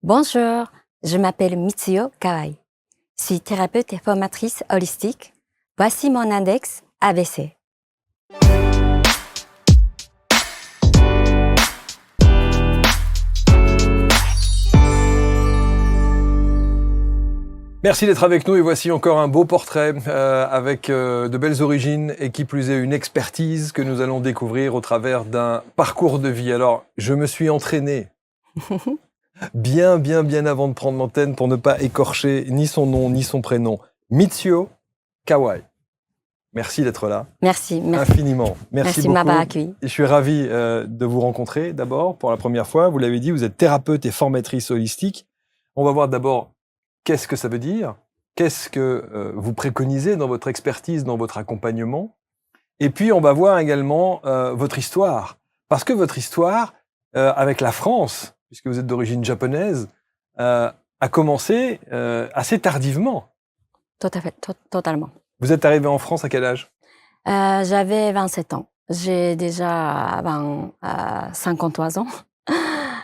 Bonjour, je m'appelle Mitsuyo Kawai. Je suis thérapeute et formatrice holistique. Voici mon index ABC. Merci d'être avec nous et voici encore un beau portrait avec de belles origines et qui plus est une expertise que nous allons découvrir au travers d'un parcours de vie. Alors, je me suis entraîné bien avant de prendre l'antenne pour ne pas écorcher ni son nom ni son prénom. Mitsuyo Kawai. Merci d'être là. Merci. Infiniment. Merci de beaucoup. m'avoir accueilli. Je suis ravi de vous rencontrer d'abord pour la première fois. Vous l'avez dit, vous êtes thérapeute et formatrice holistique. On va voir d'abord qu'est-ce que ça veut dire, qu'est-ce que vous préconisez dans votre expertise, dans votre accompagnement. Et puis, on va voir également votre histoire. Parce que votre histoire, avec la France, puisque vous êtes d'origine japonaise, a commencé assez tardivement. Tout à fait, totalement. Vous êtes arrivé en France à quel âge? J'avais 27 ans. J'ai déjà 53 ans.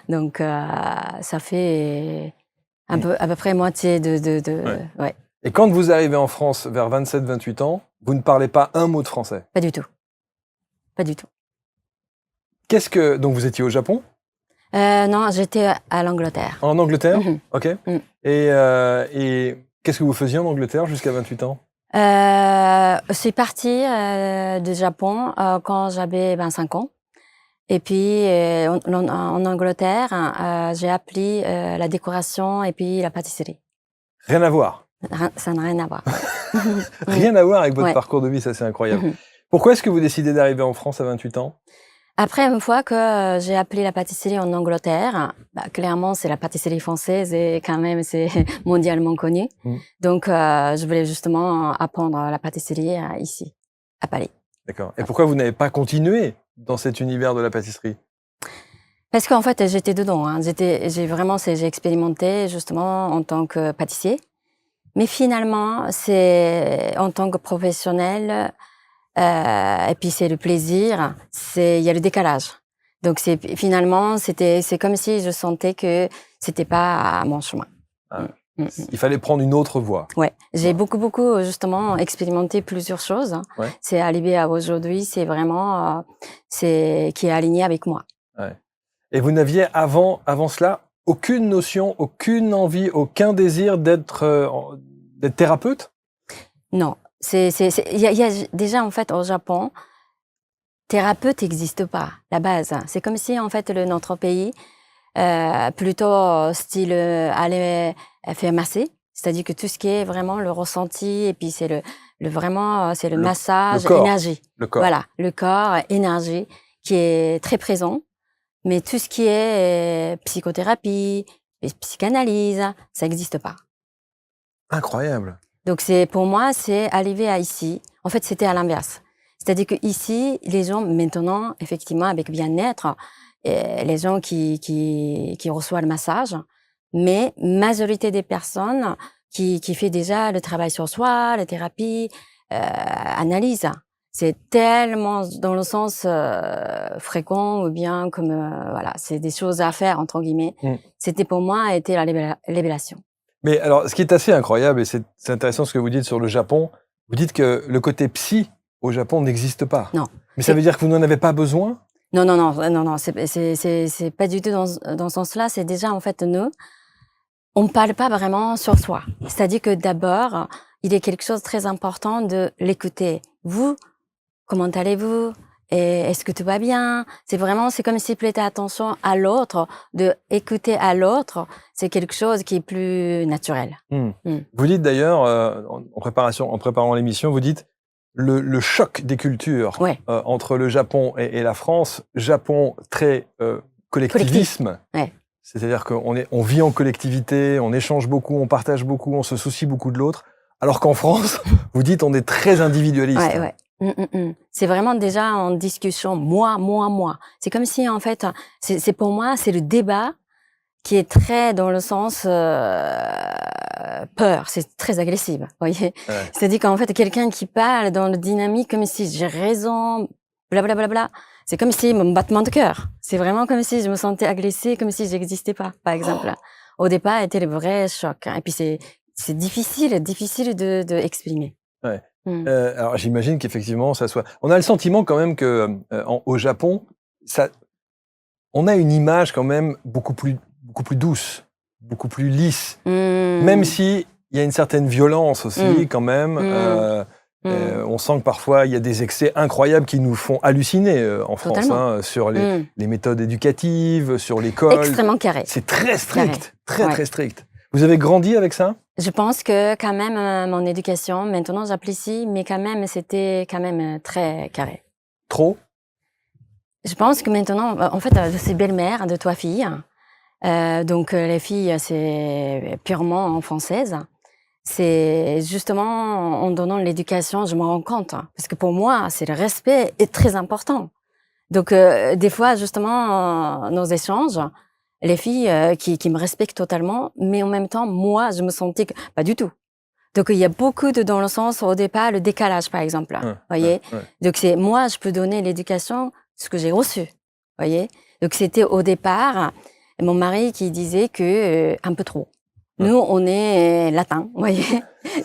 Donc, ça fait à peu près moitié de... Ouais. Et quand vous arrivez en France vers 27-28 ans, vous ne parlez pas un mot de français? Pas du tout. Pas du tout. Donc vous étiez au Japon? Non, j'étais à l'Angleterre. En Angleterre? Mm-hmm. Ok. Mm. Et qu'est-ce que vous faisiez en Angleterre jusqu'à 28 ans? Je suis partie du Japon quand j'avais 25 ans. Et puis, en Angleterre, j'ai appris la décoration et puis la pâtisserie. Rien à voir. Ça n'a rien à voir. Rien à voir avec votre parcours de vie, ça c'est incroyable. Pourquoi est-ce que vous décidez d'arriver en France à 28 ans? Après, une fois que j'ai appris la pâtisserie en Angleterre, clairement, c'est la pâtisserie française et quand même, c'est mondialement connu. Donc, je voulais justement apprendre la pâtisserie ici, à Paris. D'accord. Et pourquoi vous n'avez pas continué dans cet univers de la pâtisserie? Parce qu'en fait, j'étais dedans. Hein. J'ai expérimenté justement en tant que pâtissier. Mais finalement, c'est en tant que professionnel, et puis c'est le plaisir, il y a le décalage. Donc finalement, c'est comme si je sentais que c'était pas mon chemin. Il fallait prendre une autre voie. Ouais, j'ai beaucoup justement expérimenté plusieurs choses. Ouais. C'est arrivé à aujourd'hui, c'est vraiment qui est aligné avec moi. Ouais. Et vous n'aviez avant cela aucune notion, aucune envie, aucun désir d'être thérapeute? Non. Il y a déjà en fait au Japon, thérapeute n'existe pas, la base. C'est comme si en fait notre pays plutôt style aller faire masser, c'est-à-dire que tout ce qui est vraiment le ressenti et puis c'est le massage, le corps, énergie. Le corps. Voilà, le corps, énergie qui est très présent. Mais tout ce qui est psychothérapie, psychanalyse, ça n'existe pas. Incroyable. Donc pour moi, c'est arrivé à ici. En fait, c'était à l'inverse. C'est-à-dire que ici, les gens maintenant, effectivement, avec bien-être, les gens qui reçoivent le massage, mais majorité des personnes qui fait déjà le travail sur soi, la thérapie, analyse. C'est tellement dans le sens fréquent ou bien comme voilà, c'est des choses à faire entre guillemets. C'était pour moi a été la révélation. Mais alors, ce qui est assez incroyable et c'est intéressant ce que vous dites sur le Japon. Vous dites que le côté psy au Japon n'existe pas. Non. Mais ça veut dire que vous n'en avez pas besoin? Non. C'est pas du tout dans ce sens-là. C'est déjà en fait nous, on parle pas vraiment sur soi. C'est-à-dire que d'abord, il est quelque chose de très important de l'écouter. Vous, comment allez-vous? Et est-ce que tout va bien? C'est comme si prêter attention à l'autre, de écouter à l'autre, c'est quelque chose qui est plus naturel. Vous dites d'ailleurs, en préparant l'émission, vous dites le choc des cultures entre le Japon et la France. Japon très collectivisme. Ouais. C'est-à-dire qu'on vit en collectivité, on échange beaucoup, on partage beaucoup, on se soucie beaucoup de l'autre. Alors qu'en France, vous dites on est très individualiste. Ouais. C'est vraiment déjà en discussion, moi. C'est comme si, en fait, c'est pour moi, c'est le débat qui est très dans le sens peur, c'est très agressif, vous voyez. C'est-à-dire qu'en fait, quelqu'un qui parle dans le dynamique comme si j'ai raison, blablabla, c'est comme si mon battement de cœur. C'est vraiment comme si je me sentais agressée, comme si j'existais pas, par exemple. Au départ, c'était le vrai choc. Et puis c'est difficile de exprimer. Ouais. Mm. Alors j'imagine qu'effectivement, ça soit. On a le sentiment quand même que au Japon, on a une image quand même beaucoup plus douce, beaucoup plus lisse. Même si il y a une certaine violence aussi quand même. On sent que parfois il y a des excès incroyables qui nous font halluciner en France, sur les méthodes éducatives, sur l'école. Extrêmement carré. C'est très strict, très strict. Vous avez grandi avec ça? Je pense que quand même mon éducation, maintenant j'apprécie, mais quand même c'était quand même très carré. Trop? Je pense que maintenant, en fait, c'est belle-mère de 3 filles. Donc les filles, c'est purement française. C'est justement en donnant l'éducation, je me rends compte. Parce que pour moi, c'est le respect est très important. Donc des fois, justement, nos échanges, les filles qui me respectent totalement, mais en même temps, moi, je me sentais que pas du tout. Donc il y a beaucoup dans le sens au départ le décalage, par exemple. Voyez. Donc c'est moi, je peux donner l'éducation ce que j'ai reçu. Voyez. Donc c'était au départ mon mari qui disait que un peu trop. Nous, on est latin, vous voyez.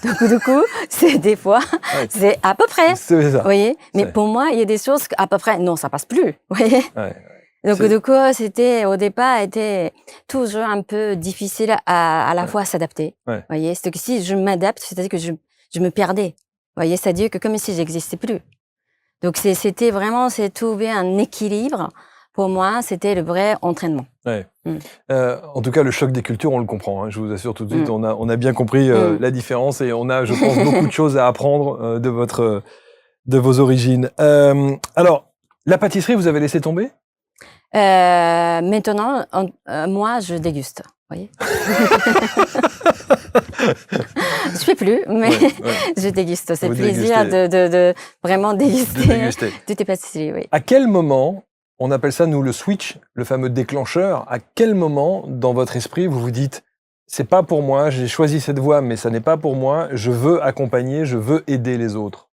Donc, du coup, c'est des fois, c'est à peu près, vous voyez. Mais pour moi, il y a des choses à peu près, non, ça passe plus, vous voyez. Donc, du coup, c'était, au départ, était toujours un peu difficile à la fois s'adapter, vous voyez. C'est que si je m'adapte, c'est-à-dire que je me perdais, vous voyez. C'est-à-dire que comme si j'existais plus. Donc, c'était vraiment, c'est trouver un équilibre. Pour moi, c'était le vrai entraînement. En tout cas, le choc des cultures, on le comprend. Je vous assure tout de suite, on a bien compris la différence et on a, je pense, beaucoup de choses à apprendre de vos origines. Alors, la pâtisserie, vous avez laissé tomber? Maintenant, moi, je déguste. Vous voyez. Je fais plus, mais je déguste. C'est plaisir de vraiment déguster toutes les pâtisseries. Oui. À quel moment? On appelle ça, nous, le switch, le fameux déclencheur. À quel moment, dans votre esprit, vous vous dites « c'est pas pour moi, j'ai choisi cette voie, mais ça n'est pas pour moi, je veux accompagner, je veux aider les autres ».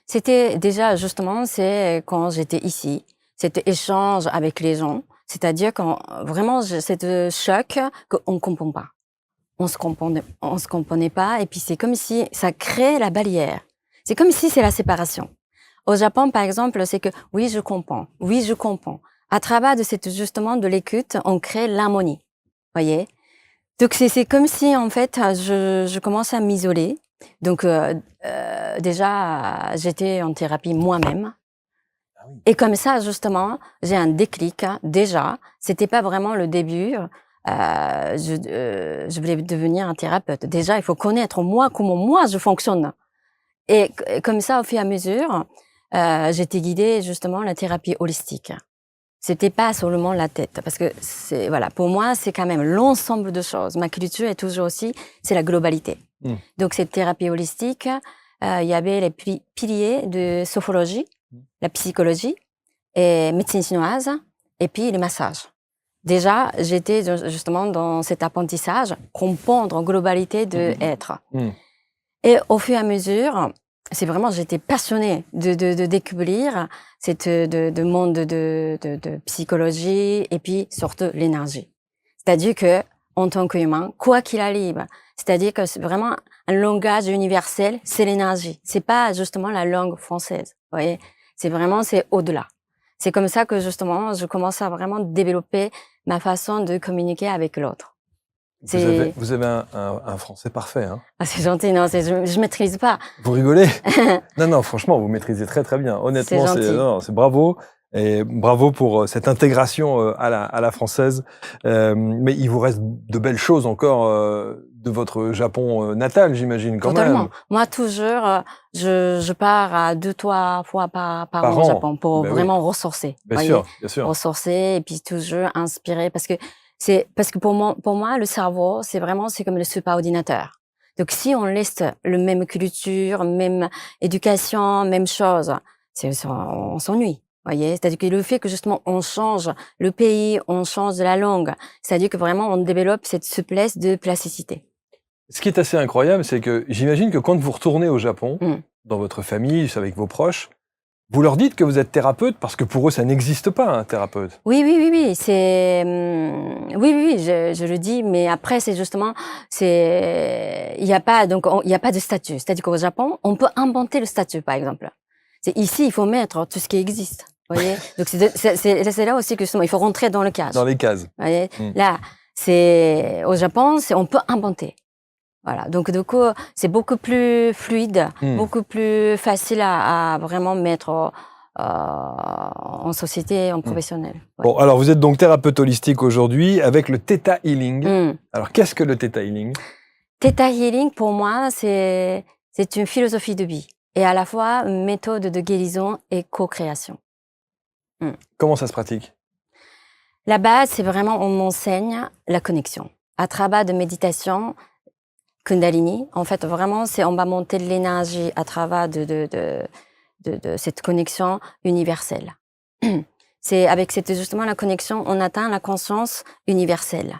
C'était déjà, justement, c'est quand j'étais ici, cet échange avec les gens, c'est-à-dire quand vraiment, c'est choc qu'on ne comprend pas. On se comprenait pas, et puis c'est comme si ça crée la barrière. C'est comme si c'est la séparation. Au Japon, par exemple, c'est que oui, je comprends. À travers de cette justement de l'écoute, on crée l'harmonie. Voyez. Donc c'est comme si en fait je commence à m'isoler. Donc déjà j'étais en thérapie moi-même. Et comme ça justement j'ai un déclic. Déjà, c'était pas vraiment le début. Je voulais devenir un thérapeute. Déjà, il faut connaître moi comment moi je fonctionne. Et comme ça, au fur et à mesure. J'étais guidée justement la thérapie holistique. C'était pas seulement la tête, parce que c'est voilà, pour moi c'est quand même l'ensemble de choses. Ma culture est toujours aussi, c'est la globalité. Donc cette thérapie holistique, il y avait les piliers de sophrologie, la psychologie, et médecine chinoise, et puis les massages. Déjà, j'étais justement dans cet apprentissage, comprendre en globalité de être. Et au fur et à mesure. C'est vraiment, j'étais passionnée de découvrir cette monde de psychologie et puis surtout l'énergie. C'est-à-dire que en tant qu'humain, quoi qu'il arrive, c'est-à-dire que c'est vraiment un langage universel, c'est l'énergie. C'est pas justement la langue française, vous voyez. C'est vraiment, c'est au-delà. C'est comme ça que justement, je commence à vraiment développer ma façon de communiquer avec l'autre. Vous avez un français parfait. Hein. Ah, c'est gentil, non, je maîtrise pas. Vous rigolez? Non, franchement, vous maîtrisez très très bien. Honnêtement, c'est bravo. Et bravo pour cette intégration à la française. Mais il vous reste de belles choses encore de votre Japon natal, j'imagine, quand même. Moi, toujours, je pars à 2-3 fois par an au Japon pour vraiment ressourcer. Bien sûr. Ressourcer et puis toujours inspirer parce que pour moi, le cerveau, c'est comme le superordinateur. Donc, si on laisse le même culture, même éducation, même chose, on s'ennuie. Voyez, c'est-à-dire que le fait que justement on change le pays, on change de la langue, c'est-à-dire que vraiment on développe cette souplesse de plasticité. Ce qui est assez incroyable, c'est que j'imagine que quand vous retournez au Japon, dans votre famille, avec vos proches, Vous leur dites que vous êtes thérapeute parce que pour eux, ça n'existe pas, un thérapeute. Oui, oui, oui, oui, c'est, oui, oui, oui, je le dis, mais après, c'est justement, il n'y a pas, donc, il n'y a pas de statut. C'est-à-dire qu'au Japon, on peut inventer le statut, par exemple. C'est ici, il faut mettre tout ce qui existe. Vous voyez? Donc, c'est là aussi que justement, il faut rentrer dans le cadre. Dans les cases. Vous voyez? Là, au Japon, on peut inventer. Voilà. Donc, du coup, c'est beaucoup plus fluide, beaucoup plus facile à vraiment mettre en société, en professionnel. Ouais. Bon, alors vous êtes donc thérapeute holistique aujourd'hui avec le Theta Healing. Alors, qu'est-ce que le Theta Healing? Theta Healing, pour moi, c'est une philosophie de vie et à la fois une méthode de guérison et co-création. Comment ça se pratique? La base, c'est vraiment, on enseigne la connexion. À travers de méditation, Kundalini, en fait, vraiment, on va monter l'énergie à travers de cette connexion universelle. C'est avec justement la connexion, on atteint la conscience universelle.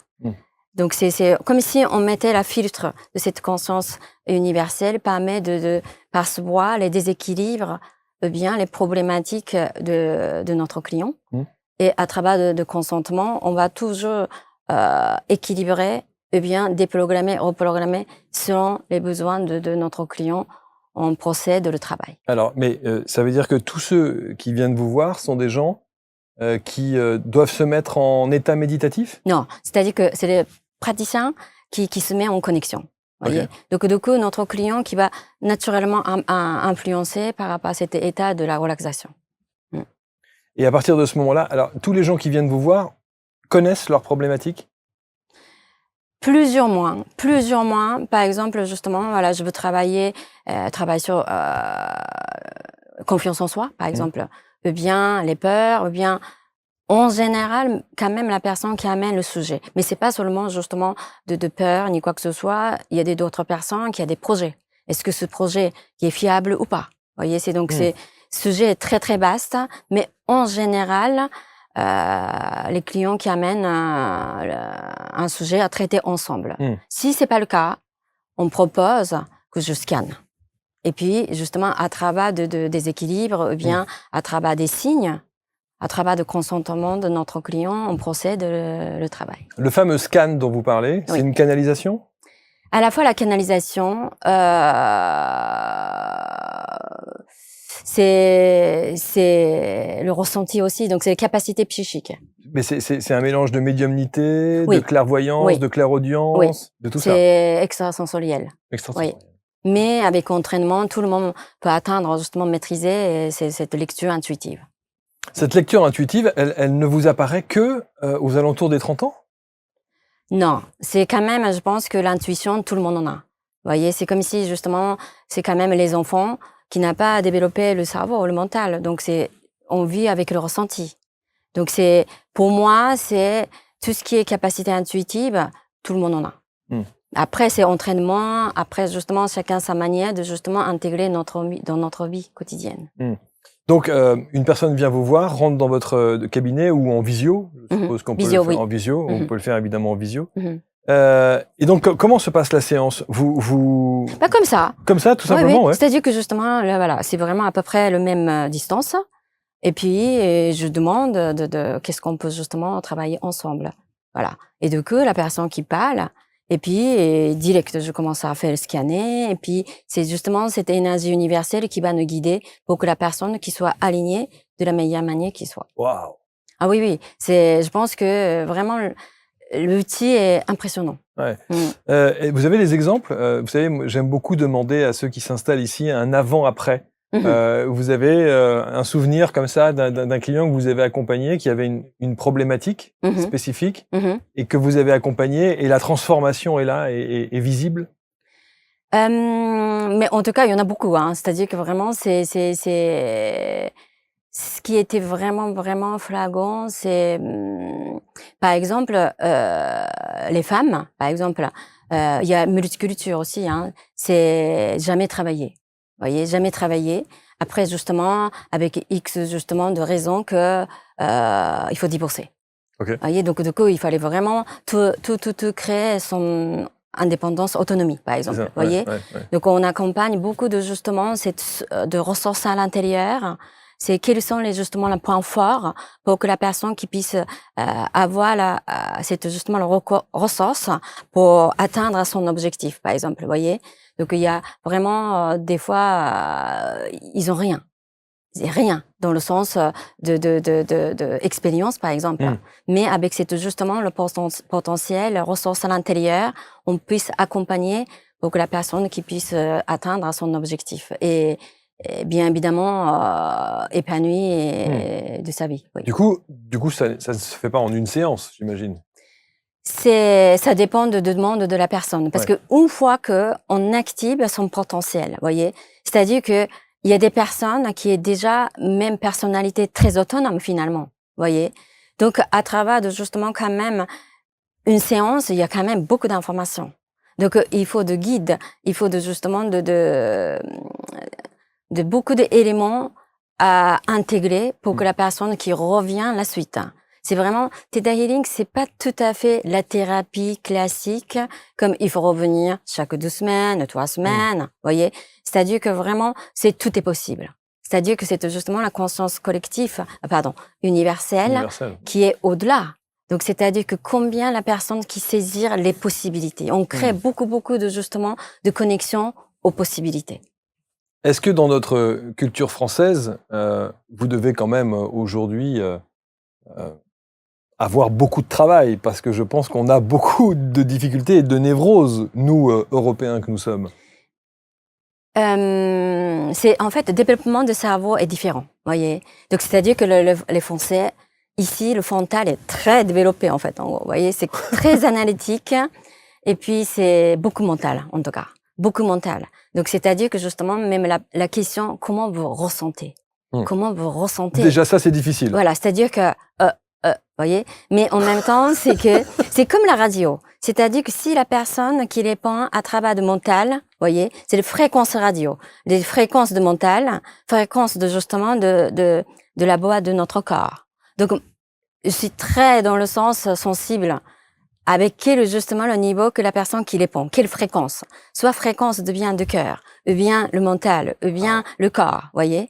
Donc, c'est comme si on mettait la filtre de cette conscience universelle, permet de percevoir les déséquilibres, bien les problématiques de notre client. Et à travers de consentement, on va toujours équilibrer, bien déprogrammer, reprogrammer selon les besoins de notre client. On procède le travail. Alors, mais ça veut dire que tous ceux qui viennent vous voir sont des gens qui doivent se mettre en état méditatif? Non, c'est-à-dire que c'est les praticiens qui se mettent en connexion. Voyez. Donc, du coup, notre client qui va naturellement influencer par rapport à cet état de la relaxation. Et à partir de ce moment-là, alors tous les gens qui viennent vous voir connaissent leurs problématiques? Plusieurs mois. Par exemple, justement, voilà, je veux travailler sur confiance en soi, par exemple, ou bien les peurs, ou bien en général, quand même, la personne qui amène le sujet. Mais c'est pas seulement justement de peur ni quoi que ce soit. Il y a d'autres personnes qui ont des projets. Est-ce que ce projet qui est fiable ou pas? Vous voyez, c'est donc ce sujet est très très vaste, mais en général, les clients qui amènent un sujet à traiter ensemble. Si c'est pas le cas, on propose que je scanne. Et puis, justement, à travers des équilibres, ou bien à travers des signes, à travers le consentement de notre client, on procède le travail. Le fameux scan dont vous parlez, c'est une canalisation? À la fois la canalisation, c'est le ressenti aussi, donc c'est les capacités psychiques. Mais c'est un mélange de médiumnité, de clairvoyance, de clairaudience, de tout ça? C'est extrasensoriel. Extrasensoriel. Mais avec entraînement, tout le monde peut atteindre, justement, maîtriser cette lecture intuitive. Cette lecture intuitive, elle ne vous apparaît que aux alentours des 30 ans? Non, c'est quand même, je pense que l'intuition, tout le monde en a. Vous voyez, c'est comme si, justement, c'est quand même les enfants qui n'ont pas développé le cerveau, le mental. Donc, on vit avec le ressenti. Donc, pour moi, c'est tout ce qui est capacité intuitive, tout le monde en a. Après, c'est entraînement. Après, justement, chacun sa manière de justement intégrer dans notre vie quotidienne. Donc, une personne vient vous voir, rentre dans votre cabinet ou en visio. Je suppose qu'on peut le faire en visio. On peut le faire évidemment en visio. Et donc, comment se passe la séance? Pas comme ça. Comme ça, tout simplement, ouais. C'est-à-dire que justement, là, voilà, c'est vraiment à peu près la même distance. Et puis, je demande qu'est-ce qu'on peut justement travailler ensemble. Voilà. Et du coup, la personne qui parle, et puis, direct, je commence à faire le scanner. Et puis, c'est justement cette énergie universelle qui va nous guider pour que la personne qui soit alignée de la meilleure manière qui soit. Waouh! Ah oui, oui. Je pense que vraiment, l'outil est impressionnant. Ouais. Et vous avez des exemples? Vous savez, j'aime beaucoup demander à ceux qui s'installent ici un avant-après. Vous avez un souvenir comme ça d'un client que vous avez accompagné qui avait une problématique spécifique et que vous avez accompagné et la transformation est là, est visible? Mais en tout cas, il y en a beaucoup. C'est-à-dire que vraiment, ce qui était vraiment flagrant, c'est par exemple les femmes. Par exemple, il y a multiculture aussi. C'est jamais travaillé. Vous voyez, jamais travaillé. Après, justement, avec X justement de raisons que il faut divorcer. Vous voyez, donc du coup, il fallait vraiment tout créer son indépendance, autonomie, par exemple. Ça, vous voyez. Ouais. Donc, on accompagne beaucoup de justement de ressources à l'intérieur. c'est quels sont justement les points forts pour que la personne qui puisse avoir cette justement la ressource pour atteindre son objectif, par exemple, vous voyez. Donc il y a vraiment des fois ils ont rien. C'est rien dans le sens de expérience, par exemple. Mais avec justement le potentiel, ressources à l'intérieur, on puisse accompagner pour que la personne qui puisse atteindre son objectif et bien évidemment épanouie de sa vie. Oui. Du coup, ça ne se fait pas en une séance, j'imagine. Ça dépend de demande de la personne. Parce que une fois qu'on active son potentiel, voyez, c'est-à-dire que il y a des personnes qui est déjà même personnalité très autonome finalement, voyez. Donc à travers de justement quand même une séance, il y a quand même beaucoup d'informations. Donc il faut de guides, il faut justement de beaucoup d'éléments à intégrer pour que la personne qui revient la suite. C'est vraiment, Theta Healing, c'est pas tout à fait la thérapie classique, comme il faut revenir chaque 2 semaines, 3 semaines, voyez. C'est-à-dire que vraiment, tout est possible. C'est-à-dire que c'est justement la conscience collective, universelle, qui est au-delà. Donc, c'est-à-dire que combien la personne qui saisit les possibilités. On crée beaucoup de connexions aux possibilités. Est-ce que dans notre culture française, vous devez quand même aujourd'hui avoir beaucoup de travail, parce que je pense qu'on a beaucoup de difficultés et de névroses, nous, Européens que nous sommes. C'est en fait, le développement du cerveau est différent, voyez. Donc, c'est-à-dire que les Français, ici, le frontal est très développé, en fait, en gros, voyez. C'est très analytique, et puis c'est beaucoup mental, en tout cas. Beaucoup mental. Donc, c'est-à-dire que justement, même la question, comment vous ressentez? Comment vous ressentez? Déjà, ça, c'est difficile. Voilà, c'est-à-dire que, voyez, mais en même temps, c'est comme la radio. C'est-à-dire que si la personne qui répond à travers de mental, voyez, c'est les fréquences radio, les fréquences de mental, fréquences de justement de la boîte de notre corps. Donc, je suis très dans le sens sensible avec quel justement le niveau que la personne qui répond, quelle fréquence, soit fréquence de bien de cœur, ou bien le mental, ou bien le corps, voyez.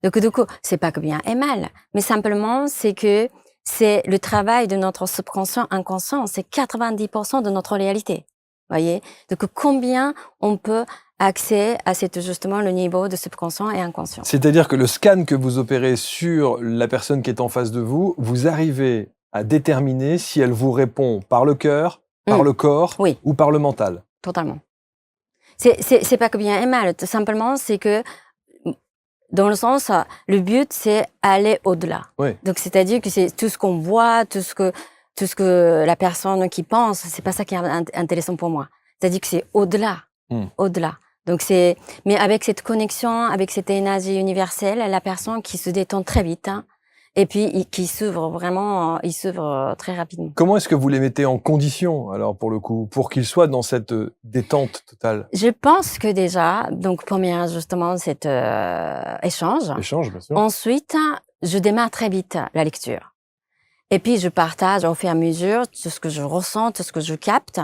Donc du coup, c'est pas que bien et mal, mais simplement c'est que c'est le travail de notre subconscient inconscient, c'est 90% de notre réalité, voyez. Donc combien on peut accéder à justement le niveau de subconscient et inconscient. C'est-à-dire que le scan que vous opérez sur la personne qui est en face de vous, vous arrivez à déterminer si elle vous répond par le cœur, par le corps ou par le mental. Totalement. C'est pas que bien et mal, tout simplement c'est que dans le sens, le but c'est aller au-delà. Donc c'est-à-dire que c'est tout ce qu'on voit, tout ce que la personne qui pense, c'est pas ça qui est intéressant pour moi. C'est-à-dire que c'est au-delà, au-delà. Donc mais avec cette connexion, avec cette énergie universelle, la personne qui se détend très vite. Et puis, qui s'ouvre vraiment, il s'ouvre très rapidement. Comment est-ce que vous les mettez en condition, alors, pour le coup, pour qu'ils soient dans cette détente totale? Je pense que déjà, donc, première, justement, cet échange. Échange, bien sûr. Ensuite, je démarre très vite la lecture. Et puis, je partage au fur et à mesure tout ce que je ressens, tout ce que je capte.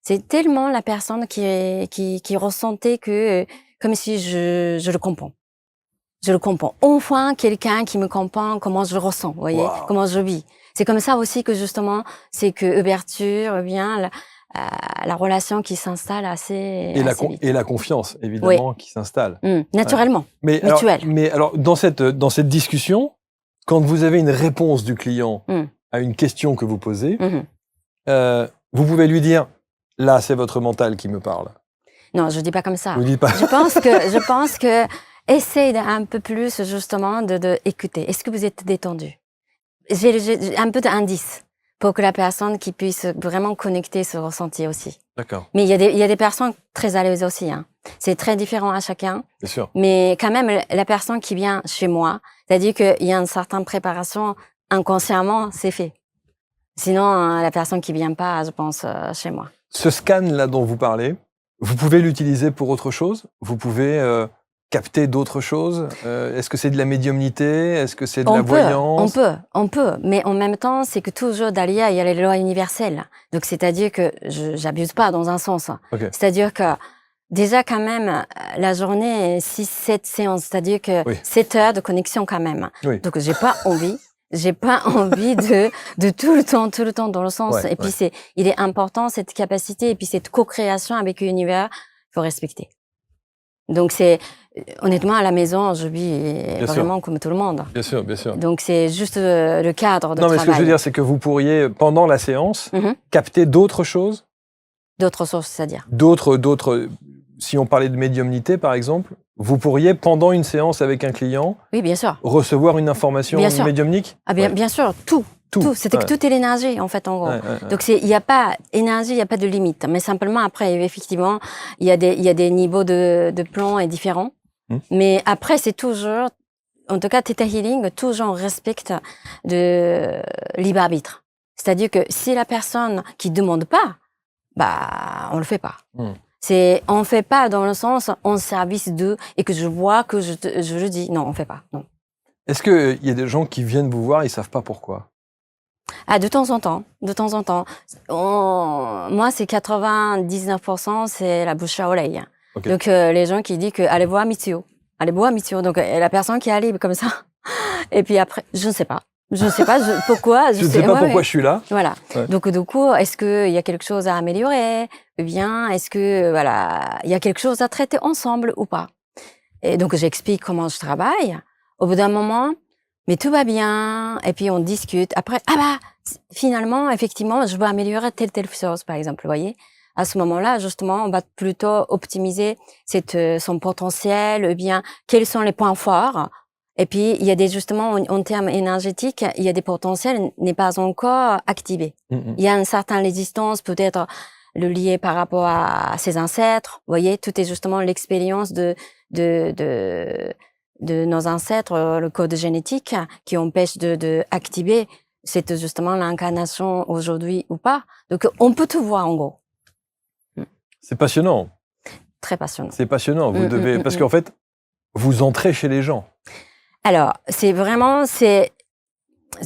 C'est tellement la personne qui ressentait que, comme si je le comprends. Je le comprends. Enfin, quelqu'un qui me comprend comment je le ressens, vous voyez, comment je vis. C'est comme ça aussi que justement, c'est que ouverture, bien la relation qui s'installe assez vite. Et la confiance, évidemment, qui s'installe. Naturellement, mais alors, dans cette discussion, quand vous avez une réponse du client à une question que vous posez, vous pouvez lui dire, là, c'est votre mental qui me parle. Non, je dis pas comme ça. Vous dites pas. Je pense que essayez un peu plus, justement, de écouter. Est-ce que vous êtes détendu? J'ai un peu d'indice pour que la personne qui puisse vraiment connecter ce ressenti aussi. D'accord. Mais il y a des personnes très à l'aise aussi. C'est très différent à chacun. Bien sûr. Mais quand même, la personne qui vient chez moi, c'est-à-dire qu'il y a une certaine préparation inconsciemment, c'est fait. Sinon, la personne qui vient pas, je pense, chez moi. Ce scan-là dont vous parlez, vous pouvez l'utiliser pour autre chose? Vous pouvez capter d'autres choses? Est-ce que c'est de la médiumnité? Est-ce que c'est de la voyance? On peut. Mais en même temps, c'est que toujours derrière, il y a les lois universelles. Donc, c'est-à-dire que j'abuse pas dans un sens. Okay. C'est-à-dire que déjà quand même, la journée, 6-7 séances, c'est-à-dire que Oui. 7 heures de connexion quand même. Oui. Donc, j'ai pas envie de tout le temps dans le sens. Ouais, Et puis, il est important, cette capacité, et puis cette co-création avec l'univers, il faut respecter. Donc, honnêtement, à la maison, je vis vraiment comme tout le monde. Bien sûr, bien sûr. Donc, c'est juste le cadre de Non, mais travail. ce que je veux dire, c'est que vous pourriez, pendant la séance, capter d'autres choses. D'autres sources, c'est-à-dire D'autres, si on parlait de médiumnité, par exemple, vous pourriez, pendant une séance avec un client, oui, bien sûr. recevoir une information Bien sûr. médiumnique. Ah, bien sûr, tout. C'était que tout est l'énergie, en fait, en gros. Donc, il n'y a pas énergie, il n'y a pas de limite. Mais simplement, après, effectivement, il y a des niveaux de plomb différents. Mais après, c'est toujours, en tout cas, Theta Healing, toujours respecte de libre arbitre. C'est-à-dire que si la personne qui demande pas, bah, on le fait pas. On fait pas dans le sens en service de, et que je vois que je le dis. Non, on fait pas. Non. Est-ce qu'il y a des gens qui viennent vous voir, ils savent pas pourquoi? Ah, de temps en temps. Moi, c'est 99%, c'est la bouche à oreille. Okay. Donc, les gens qui disent que allez voir Mitsuo. Donc, la personne qui arrive comme ça. Et puis après, je ne sais pas pourquoi. Je ne sais pas pourquoi je suis là. Voilà. Ouais. Donc, du coup, est-ce qu'il y a quelque chose à améliorer? Ou bien, est-ce que, voilà, il y a quelque chose à traiter ensemble ou pas? Et donc, j'explique comment je travaille. Au bout d'un moment, mais tout va bien. Et puis, on discute. Après, finalement, effectivement, je veux améliorer telle chose, par exemple, vous voyez? À ce moment-là, justement, on va plutôt optimiser son potentiel, ou bien, quels sont les points forts. Et puis, il y a justement, en termes énergétiques, il y a des potentiels n'est pas encore activés. Il y a une certaine résistance, peut-être le lié par rapport à ses ancêtres. Vous voyez, tout est justement l'expérience de nos ancêtres, le code génétique, qui empêche de activer cette justement l'incarnation aujourd'hui ou pas. Donc, on peut tout voir en gros. C'est passionnant. Très passionnant. C'est passionnant. Vous devez, parce qu'en fait, vous entrez chez les gens. Alors, c'est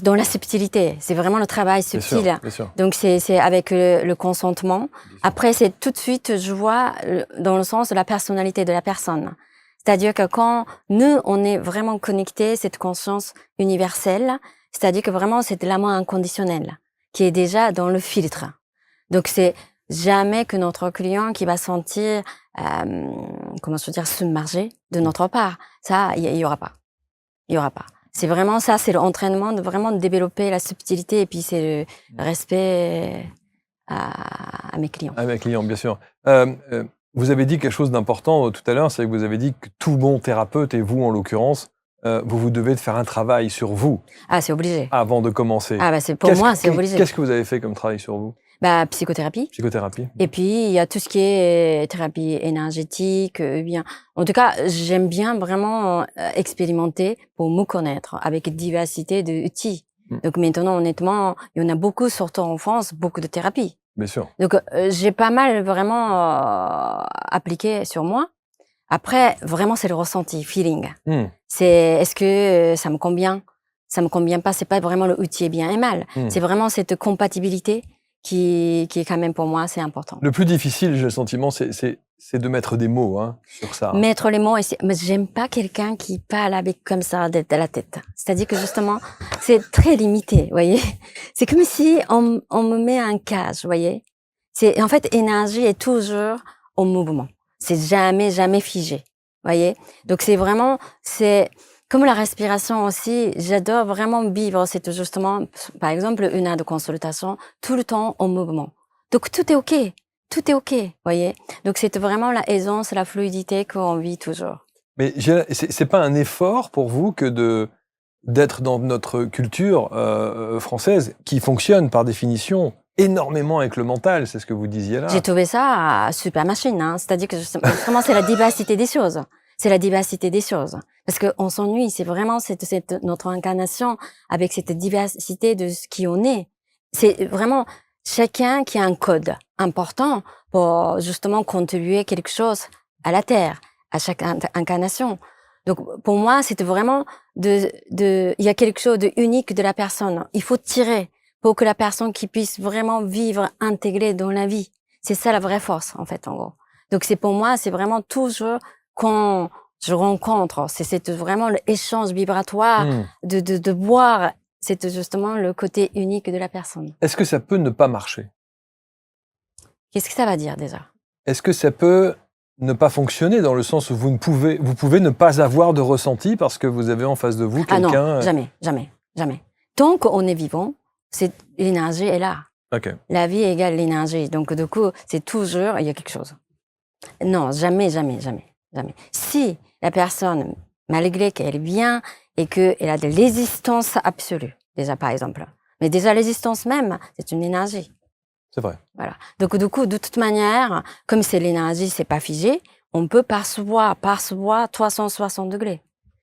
dans la subtilité. C'est vraiment le travail subtil. Bien sûr. Donc, c'est avec le consentement. Après, c'est tout de suite, je vois dans le sens de la personnalité de la personne. C'est-à-dire que quand nous, on est vraiment connectés, cette conscience universelle, c'est-à-dire que vraiment, c'est de l'amour inconditionnel qui est déjà dans le filtre. Donc, c'est jamais que notre client qui va sentir, submergé de notre part. Ça, il y aura pas. Il y aura pas. C'est vraiment ça, c'est l'entraînement de vraiment développer la subtilité et puis c'est le respect à mes clients. À mes clients, bien sûr. Vous avez dit quelque chose d'important tout à l'heure, c'est que vous avez dit que tout bon thérapeute, et vous en l'occurrence, vous devez faire un travail sur vous. Ah, c'est obligé. Avant de commencer. Ah, pour moi, c'est obligé. Qu'est-ce que vous avez fait comme travail sur vous? Psychothérapie. Psychothérapie. Et puis, il y a tout ce qui est thérapie énergétique. En tout cas, j'aime bien vraiment expérimenter pour me connaître avec une diversité d'outils. Donc maintenant, honnêtement, il y en a beaucoup, surtout en France, beaucoup de thérapies. Bien sûr. Donc, j'ai pas mal vraiment appliqué sur moi. Après, vraiment, c'est le ressenti, feeling. Est-ce que ça me convient? Ça me convient pas, c'est pas vraiment le outil bien et mal. C'est vraiment cette compatibilité qui est quand même pour moi, c'est important. Le plus difficile, j'ai le sentiment, c'est de mettre des mots sur ça. Mettre les mots, mais j'aime pas quelqu'un qui parle avec comme ça de la tête. C'est-à-dire que justement, c'est très limité, vous voyez. C'est comme si on me met un cage, vous voyez. En fait, énergie est toujours en mouvement. C'est jamais figé, vous voyez. Donc c'est vraiment, comme la respiration aussi, j'adore vraiment vivre justement, par exemple, une heure de consultation, tout le temps en mouvement. Donc tout est OK. Tout est OK, voyez. Donc c'est vraiment la aisance, la fluidité qu'on vit toujours. Mais c'est pas un effort pour vous que d'être dans notre culture française qui fonctionne par définition énormément avec le mental, c'est ce que vous disiez là. J'ai trouvé ça super machine, hein. C'est-à-dire que justement c'est la diversité des choses. C'est la diversité des choses. Parce qu'on s'ennuie, c'est vraiment notre incarnation avec cette diversité de ce qui on est. C'est vraiment chacun qui a un code important pour justement contribuer quelque chose à la Terre, à chaque incarnation. Donc, pour moi, c'était vraiment il y a quelque chose de unique de la personne. Il faut tirer pour que la personne qui puisse vraiment vivre intégrée dans la vie. C'est ça la vraie force, en fait, en gros. Donc c'est pour moi, c'est vraiment toujours quand je rencontre, c'est vraiment l'échange vibratoire de boire. C'est justement le côté unique de la personne. Est-ce que ça peut ne pas marcher? Qu'est-ce que ça va dire déjà? Est-ce que ça peut ne pas fonctionner dans le sens où vous pouvez ne pas avoir de ressenti parce que vous avez en face de vous Ah non, quelqu'un... jamais. Tant qu'on est vivant, l'énergie est là. Ok. La vie égale l'énergie. Donc, du coup, c'est toujours, il y a quelque chose. Non, jamais. Si la personne, malgré qu'elle est bien et qu'elle a de l'existence absolue, déjà par exemple, mais déjà l'existence même, c'est une énergie. C'est vrai. Voilà. Donc, du coup, de toute manière, comme c'est l'énergie, c'est pas figé, on peut percevoir 360 degrés.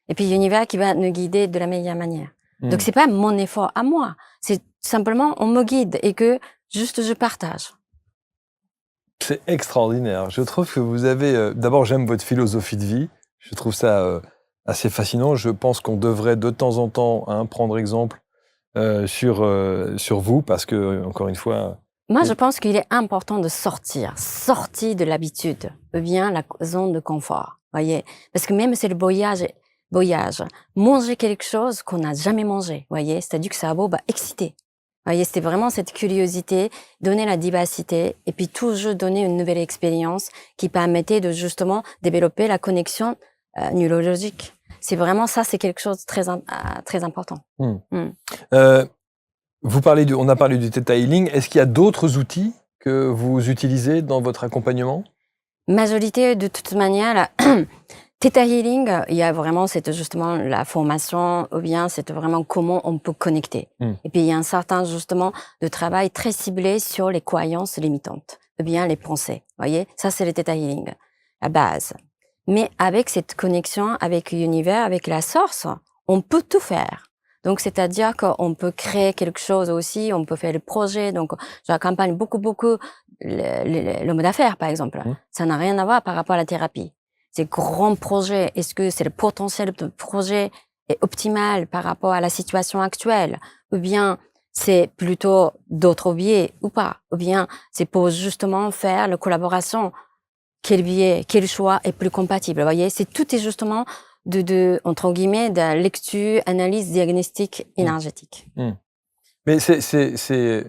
Et puis, l'univers qui va nous guider de la meilleure manière. Donc, c'est pas mon effort à moi. C'est simplement, on me guide et que juste je partage. C'est extraordinaire. Je trouve que vous avez... D'abord, j'aime votre philosophie de vie. Je trouve ça assez fascinant. Je pense qu'on devrait de temps en temps prendre exemple sur vous parce que, encore une fois... Moi, je pense qu'il est important de sortir de l'habitude, ou bien la zone de confort, voyez. Parce que même c'est le voyage, manger quelque chose qu'on n'a jamais mangé, voyez. C'est-à-dire que ça va exciter. Voyez, c'était vraiment cette curiosité, donner la diversité, et puis toujours donner une nouvelle expérience qui permettait de justement développer la connexion neurologique. C'est vraiment ça, c'est quelque chose de très important. On a parlé du Theta Healing. Est-ce qu'il y a d'autres outils que vous utilisez dans votre accompagnement? Majorité, de toute manière, Theta Healing, il y a vraiment, c'est justement la formation, ou bien c'est vraiment comment on peut connecter. Et puis il y a un certain justement de travail très ciblé sur les croyances limitantes, ou bien les pensées. Voyez, ça c'est le Theta Healing, la base. Mais avec cette connexion avec l'univers, avec la source, on peut tout faire. Donc, c'est-à-dire qu'on peut créer quelque chose aussi, on peut faire le projet. Donc, j'accompagne beaucoup l'homme d'affaires, par exemple. Ça n'a rien à voir par rapport à la thérapie. Ces grands projets, est-ce que c'est le potentiel de projet est optimal par rapport à la situation actuelle? Ou bien c'est plutôt d'autres biais ou pas? Ou bien c'est pour justement faire la collaboration? Quel biais, quel choix est plus compatible? Vous voyez, tout est justement entre guillemets, de lecture, analyse, diagnostic énergétique. Mais il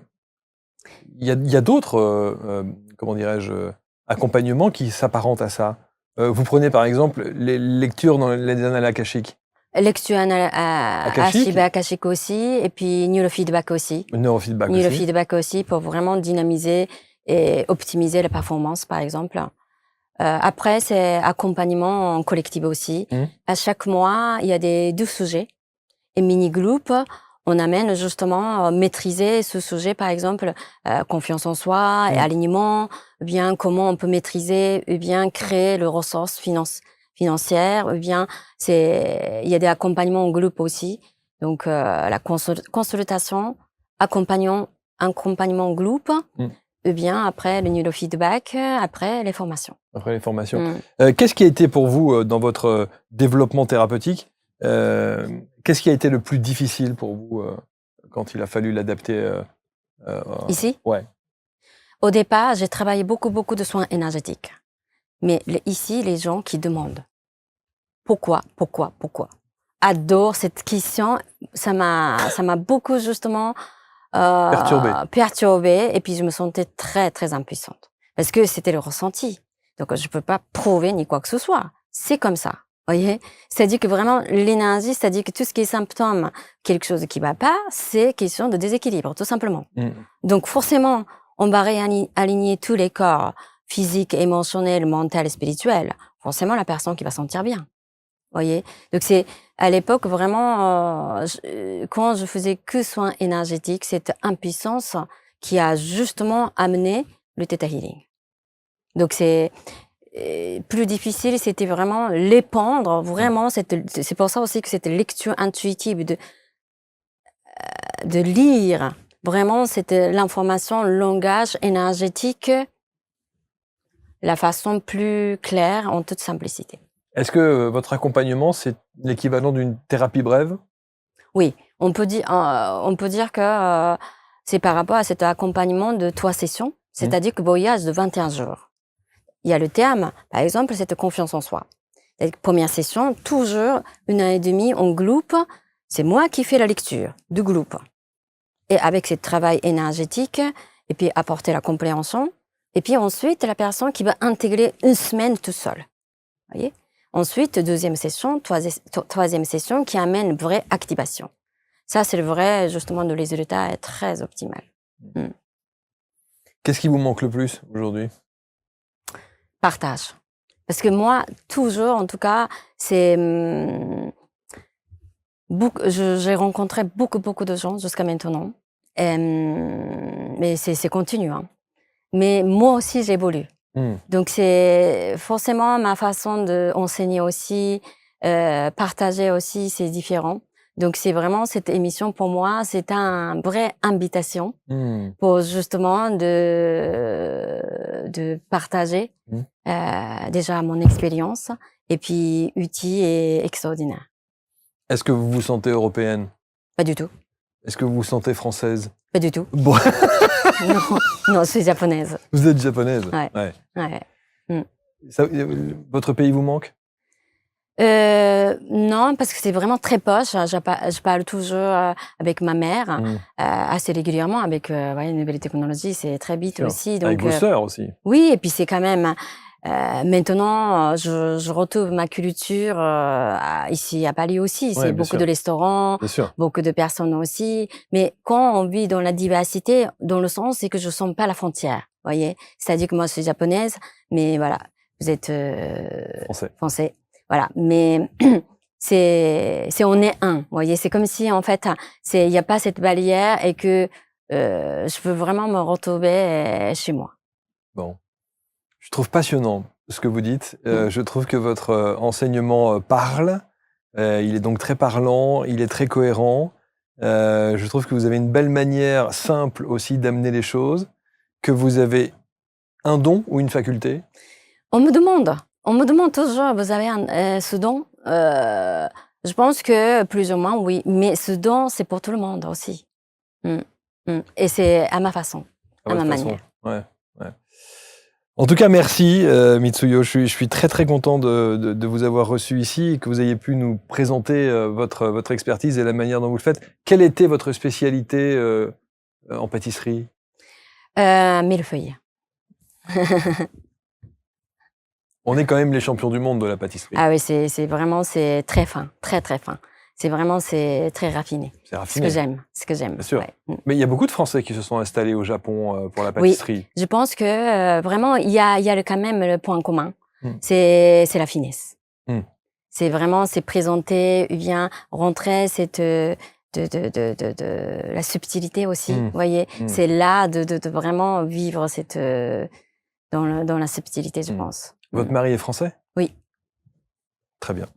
y a d'autres, comment dirais-je, accompagnements qui s'apparentent à ça. Vous prenez par exemple les lectures dans les annales akashiques. Lecture akashique aussi, et puis neurofeedback aussi. Neurofeedback aussi pour vraiment dynamiser et optimiser la performance, par exemple. Après, c'est accompagnement en collectif aussi. À chaque mois, il y a des 12 sujets et mini-groupes. On amène justement maîtriser ce sujet, par exemple, confiance en soi et alignement, ou bien comment on peut maîtriser, ou bien créer le ressource financière, ou bien il y a des accompagnements en groupe aussi. Donc, la consultation, accompagnement en groupe. Ou bien après le neurofeedback, après les formations. Qu'est-ce qui a été pour vous, dans votre développement thérapeutique, qu'est-ce qui a été le plus difficile pour vous quand il a fallu l'adapter Ici? Ouais. Au départ, j'ai travaillé beaucoup de soins énergétiques. Mais ici, les gens qui demandent pourquoi adorent cette question. Ça m'a beaucoup justement perturbée, et puis je me sentais très impuissante parce que c'était le ressenti. Donc je peux pas prouver ni quoi que ce soit. C'est comme ça, voyez. C'est-à-dire que vraiment l'énergie, c'est-à-dire que tout ce qui est symptôme, quelque chose qui va pas, c'est question de déséquilibre, tout simplement. Donc forcément, on va réaligner tous les corps physiques, émotionnels, mental et spirituels. Forcément, la personne qui va sentir bien. Voyez, donc c'est à l'époque vraiment quand je faisais que soins énergétiques, cette impuissance qui a justement amené le Theta Healing. Donc c'est plus difficile, c'était vraiment l'épandre, vraiment. C'est pour ça aussi que cette lecture intuitive de lire vraiment c'était l'information, le langage énergétique, la façon plus claire en toute simplicité. Est-ce que votre accompagnement, c'est l'équivalent d'une thérapie brève? Oui, on peut dire que c'est par rapport à cet accompagnement de 3 sessions, c'est-à-dire que voyage de 21 jours. il y a le terme, par exemple, cette confiance en soi. La première session, toujours 1 heure et demie en groupe, c'est moi qui fais la lecture du groupe. Et avec ce travail énergétique, et puis apporter la compréhension, et puis ensuite, la personne qui va intégrer 1 semaine tout seul. Voyez? Ensuite, deuxième session, troisième session qui amène une vraie activation. Ça, c'est le vrai, justement, le résultat est très optimal. Qu'est-ce qui vous manque le plus aujourd'hui? Partage. Parce que moi, toujours, en tout cas, c'est... j'ai rencontré beaucoup de gens jusqu'à maintenant. Mais c'est continu. Hein. Mais moi aussi, j'évolue. Donc, c'est forcément ma façon d'enseigner aussi, partager aussi, c'est différent. Donc, c'est vraiment cette émission, pour moi, c'est une vraie invitation pour justement de partager déjà mon expérience et puis utile et extraordinaire. Est-ce que vous vous sentez européenne? Pas du tout. Est-ce que vous vous sentez française? Pas du tout. Bon. Non, je suis japonaise. Vous êtes japonaise? Ouais. Ça, votre pays vous manque? Non, parce que c'est vraiment très proche. Je parle toujours avec ma mère, assez régulièrement, avec une nouvelle technologie, c'est très vite aussi. Donc, avec vos sœurs aussi? Oui, et puis c'est quand même... maintenant, je retrouve ma culture ici à Paris aussi. C'est beaucoup de restaurants, beaucoup de personnes aussi. Mais quand on vit dans la diversité, dans le sens, c'est que je sens pas la frontière. Voyez, c'est-à-dire que moi, je suis japonaise, mais voilà, vous êtes français. Voilà, mais c'est on est un. Voyez, c'est comme si en fait, il y a pas cette barrière et que je peux vraiment me retrouver chez moi. Bon. Je trouve passionnant ce que vous dites. Je trouve que votre enseignement parle. Il est donc très parlant, il est très cohérent. Je trouve que vous avez une belle manière simple aussi d'amener les choses, que vous avez un don ou une faculté. On me demande toujours, vous avez ce don? Je pense que plus ou moins, oui. Mais ce don, c'est pour tout le monde aussi. Et c'est à ma façon, à ma manière. Ouais. En tout cas, merci Mitsuyo. Je suis très content de vous avoir reçu ici et que vous ayez pu nous présenter votre expertise et la manière dont vous le faites. Quelle était votre spécialité en pâtisserie? Millefeuille. On est quand même les champions du monde de la pâtisserie. Ah oui, c'est vraiment très fin, très fin. C'est très raffiné. C'est raffiné. Ce que j'aime. Bien sûr. Ouais. Mais il y a beaucoup de Français qui se sont installés au Japon pour la pâtisserie. Oui, je pense que vraiment, il y a quand même le point commun. C'est la finesse. C'est vraiment, c'est présenter, bien rentrer de la subtilité aussi. Vous voyez, c'est là de vraiment vivre dans la subtilité, je pense. Votre mari est français? Oui. Très bien.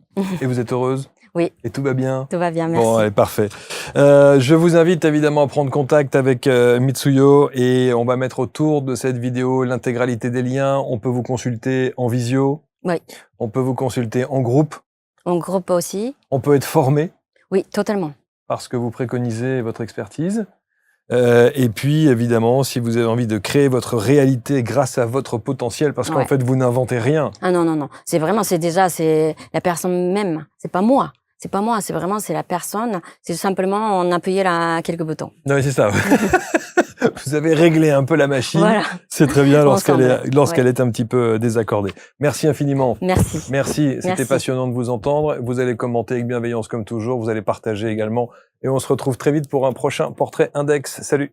Et vous êtes heureuse? Oui. Et tout va bien? Tout va bien, merci. Bon, allez, parfait. Je vous invite évidemment à prendre contact avec Mitsuyo et on va mettre autour de cette vidéo l'intégralité des liens. On peut vous consulter en visio. Oui. On peut vous consulter en groupe. En groupe aussi. On peut être formé. Oui, totalement. Parce que vous préconisez votre expertise. Et puis, évidemment, si vous avez envie de créer votre réalité grâce à votre potentiel, parce qu'en fait, vous n'inventez rien. Ah non. C'est vraiment, c'est la personne même. C'est pas moi. C'est vraiment, c'est la personne. C'est simplement, on appuyait quelques boutons. Non, mais c'est ça. Vous avez réglé un peu la machine. Voilà. C'est très bien lorsqu'elle est un petit peu désaccordée. Merci infiniment. Merci. C'était passionnant de vous entendre. Vous allez commenter avec bienveillance comme toujours. Vous allez partager également. Et on se retrouve très vite pour un prochain Portrait Index. Salut.